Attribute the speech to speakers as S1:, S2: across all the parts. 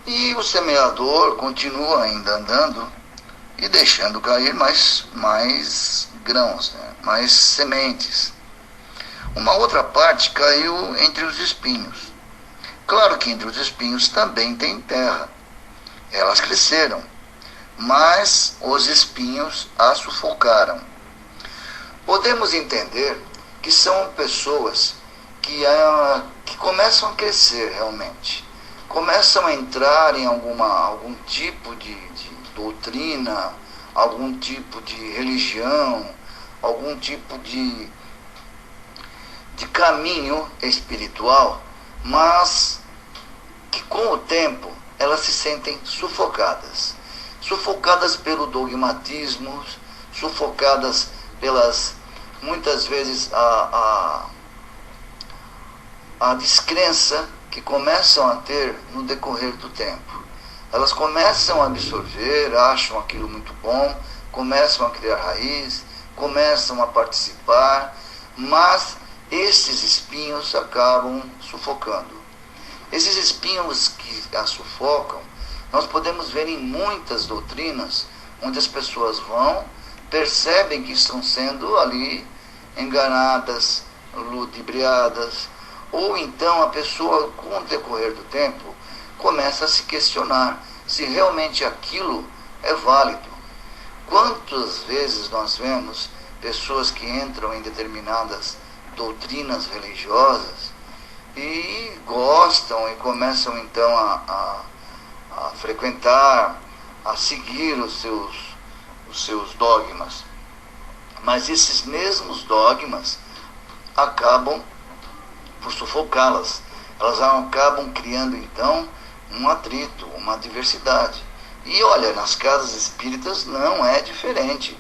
S1: E o semeador continua ainda andando e deixando cair mais grãos, né? Mais sementes. Uma outra parte caiu entre os espinhos. Claro que entre os espinhos também tem terra. Elas cresceram, mas os espinhos a sufocaram. Podemos entender que são pessoas que começam a crescer realmente, começam a entrar em algum tipo de doutrina, algum tipo de religião, algum tipo de caminho espiritual, mas que com o tempo elas se sentem sufocadas pelo dogmatismo, sufocadas pelas, muitas vezes, a descrença que começam a ter no decorrer do tempo. Elas começam a absorver, acham aquilo muito bom, começam a criar raiz, começam a participar, mas esses espinhos acabam sufocando. Esses espinhos que a sufocam, nós podemos ver em muitas doutrinas, onde as pessoas vão, percebem que estão sendo ali enganadas, ludibriadas, ou então a pessoa, com o decorrer do tempo, começa a se questionar se realmente aquilo é válido. Quantas vezes nós vemos pessoas que entram em determinadas doutrinas religiosas e gostam e começam então a frequentar, a seguir os seus dogmas. Mas esses mesmos dogmas acabam por sufocá-las. Elas acabam criando então um atrito, uma diversidade. E olha, nas casas espíritas não é diferente.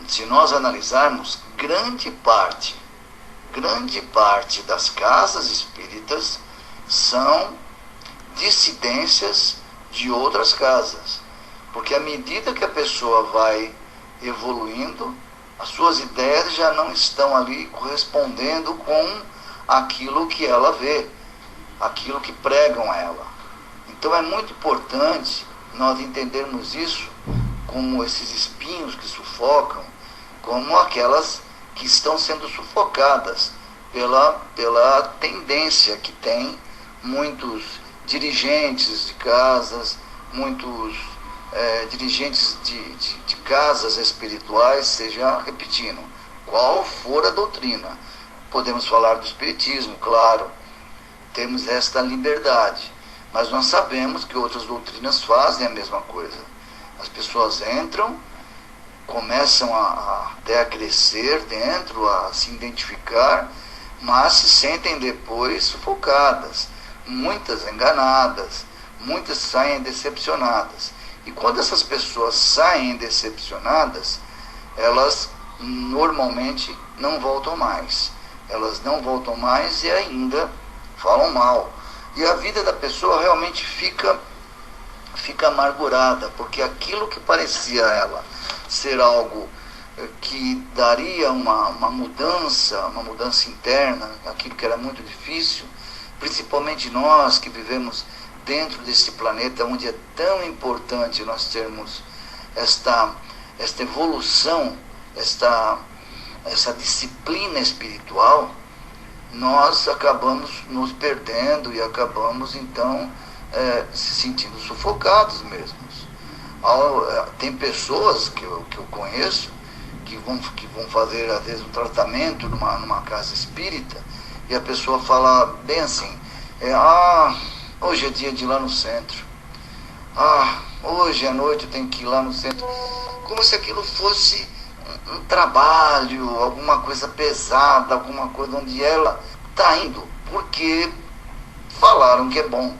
S1: Se nós analisarmos, grande parte das casas espíritas são dissidências de outras casas. Porque à medida que a pessoa vai evoluindo, as suas ideias já não estão ali correspondendo com aquilo que ela vê, aquilo que pregam a ela. Então é muito importante nós entendermos isso como esses espinhos que sufocam, como aquelas que estão sendo sufocadas pela tendência que tem muitos dirigentes de casas, muitos dirigentes de casas espirituais, seja, repetindo, qual for a doutrina. Podemos falar do espiritismo, claro, temos esta liberdade, mas nós sabemos que outras doutrinas fazem a mesma coisa. As pessoas entram, começam até a crescer dentro, a se identificar, mas se sentem depois sufocadas, muitas enganadas, muitas saem decepcionadas. E quando essas pessoas saem decepcionadas, elas normalmente não voltam mais. Elas não voltam mais e ainda falam mal. E a vida da pessoa realmente fica amargurada, porque aquilo que parecia a ela ser algo que daria uma mudança interna, aquilo que era muito difícil, principalmente nós que vivemos dentro desse planeta onde é tão importante nós termos esta evolução, essa disciplina espiritual, nós acabamos nos perdendo e acabamos então se sentindo sufocados mesmos. Tem pessoas que eu conheço que vão fazer às vezes um tratamento numa casa espírita e a pessoa fala bem assim, hoje é dia de ir lá no centro, hoje à noite eu tenho que ir lá no centro, como se aquilo fosse um trabalho, alguma coisa pesada, alguma coisa onde ela está indo porque falaram que é bom.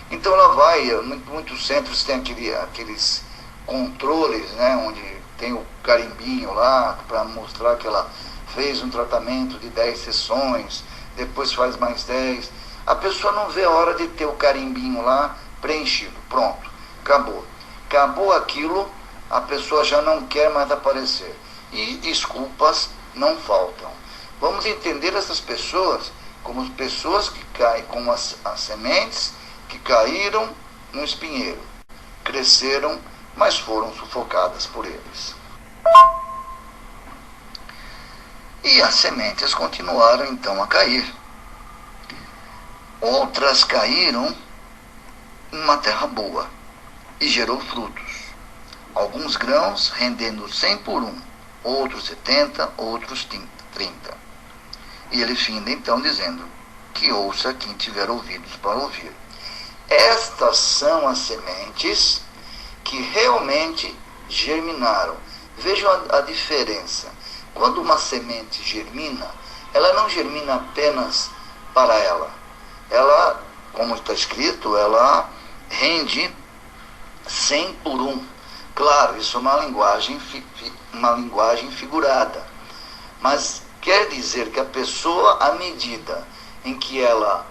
S1: Então ela vai, muitos centros têm aqueles controles, né, onde tem o carimbinho lá para mostrar que ela fez um tratamento de 10 sessões, depois faz mais 10. A pessoa não vê a hora de ter o carimbinho lá preenchido. Pronto, acabou aquilo, a pessoa já não quer mais aparecer. E desculpas não faltam. Vamos entender essas pessoas como pessoas que caem como as sementes que caíram no espinheiro, cresceram, mas foram sufocadas por eles. E as sementes continuaram então a cair. Outras caíram em uma terra boa e gerou frutos. Alguns grãos rendendo 100 por um, outros 70, outros 30. E ele finda então dizendo: que ouça quem tiver ouvidos para ouvir. Estas são as sementes que realmente germinaram. Vejam a diferença. Quando uma semente germina, ela não germina apenas para ela. Ela, como está escrito, ela rende 100 por um. Claro, isso é uma linguagem figurada. Mas quer dizer que a pessoa, à medida em que ela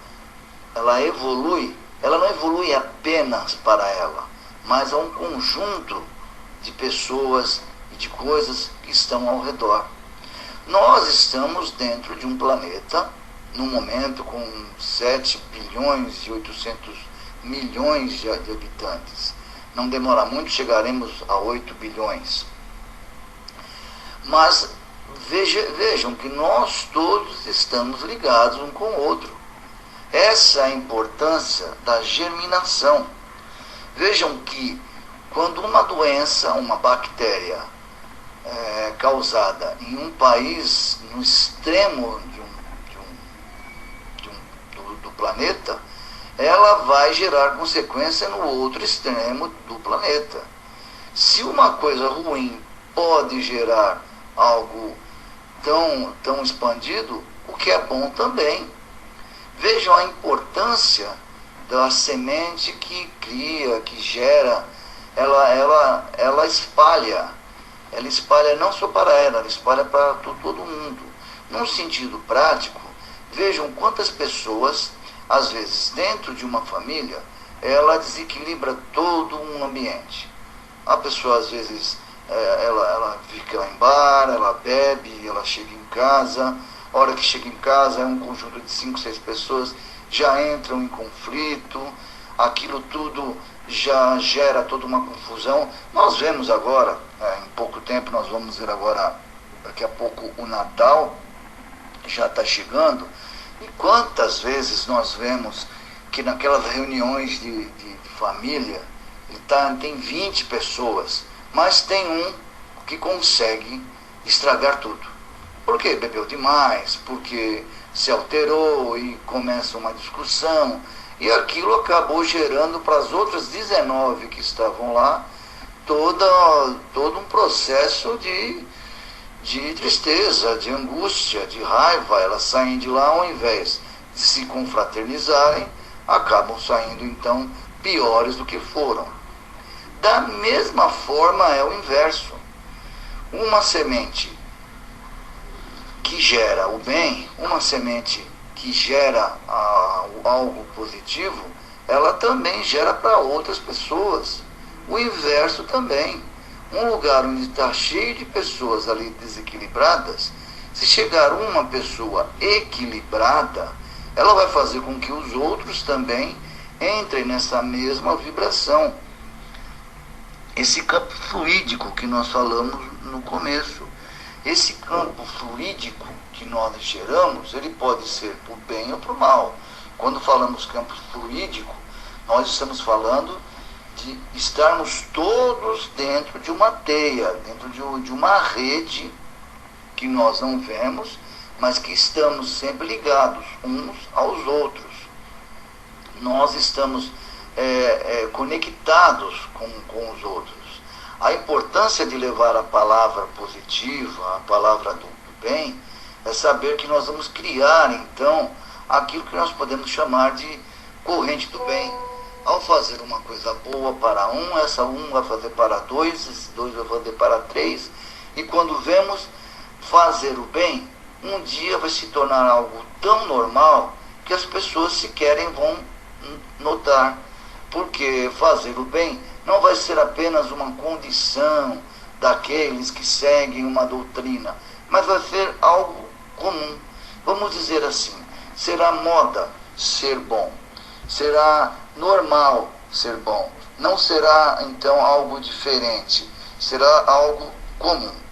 S1: evolui, ela não evolui apenas para ela, mas a um conjunto de pessoas e de coisas que estão ao redor. Nós estamos dentro de um planeta, no momento, com 7 bilhões e 800 milhões de habitantes. Não demora muito, chegaremos a 8 bilhões. Mas vejam que nós todos estamos ligados um com o outro. Essa é a importância da germinação. Vejam que quando uma doença, uma bactéria causada em um país no extremo do planeta, ela vai gerar consequência no outro extremo do planeta. Se uma coisa ruim pode gerar algo tão expandido, o que é bom também. Vejam a importância da semente que cria, que gera. Ela espalha. Ela espalha não só para ela espalha para todo mundo. Num sentido prático, vejam quantas pessoas, às vezes dentro de uma família, ela desequilibra todo um ambiente. A pessoa, às vezes, ela fica lá em bar, ela bebe, ela chega em casa. A hora que chega em casa é um conjunto de 5, 6 pessoas, já entram em conflito, aquilo tudo já gera toda uma confusão. Nós vemos agora, em pouco tempo, nós vamos ver agora, daqui a pouco, o Natal já está chegando, e quantas vezes nós vemos que naquelas reuniões de família, tem 20 pessoas, mas tem um que consegue estragar tudo. Porque bebeu demais, porque se alterou e começa uma discussão. E aquilo acabou gerando para as outras 19 que estavam lá todo um processo de tristeza, de angústia, de raiva. Elas saem de lá, ao invés de se confraternizarem, acabam saindo então piores do que foram. Da mesma forma é o inverso. Uma semente que gera o bem, uma semente que gera algo positivo, ela também gera para outras pessoas. O inverso também. Um lugar onde está cheio de pessoas ali desequilibradas, se chegar uma pessoa equilibrada, ela vai fazer com que os outros também entrem nessa mesma vibração. Esse campo fluídico que nós falamos no começo. Esse campo fluídico que nós geramos, ele pode ser para o bem ou para o mal. Quando falamos campo fluídico, nós estamos falando de estarmos todos dentro de uma teia, dentro de uma rede que nós não vemos, mas que estamos sempre ligados uns aos outros. Nós estamos conectados com os outros. A importância de levar a palavra positiva, a palavra do bem, é saber que nós vamos criar, então, aquilo que nós podemos chamar de corrente do bem. Ao fazer uma coisa boa para um, essa um vai fazer para dois, esse dois vai fazer para três, e quando vemos fazer o bem, um dia vai se tornar algo tão normal que as pessoas sequer vão notar. Porque fazer o bem não vai ser apenas uma condição daqueles que seguem uma doutrina, mas vai ser algo comum. Vamos dizer assim, será moda ser bom. será normal ser bom. Não será então algo diferente, será algo comum.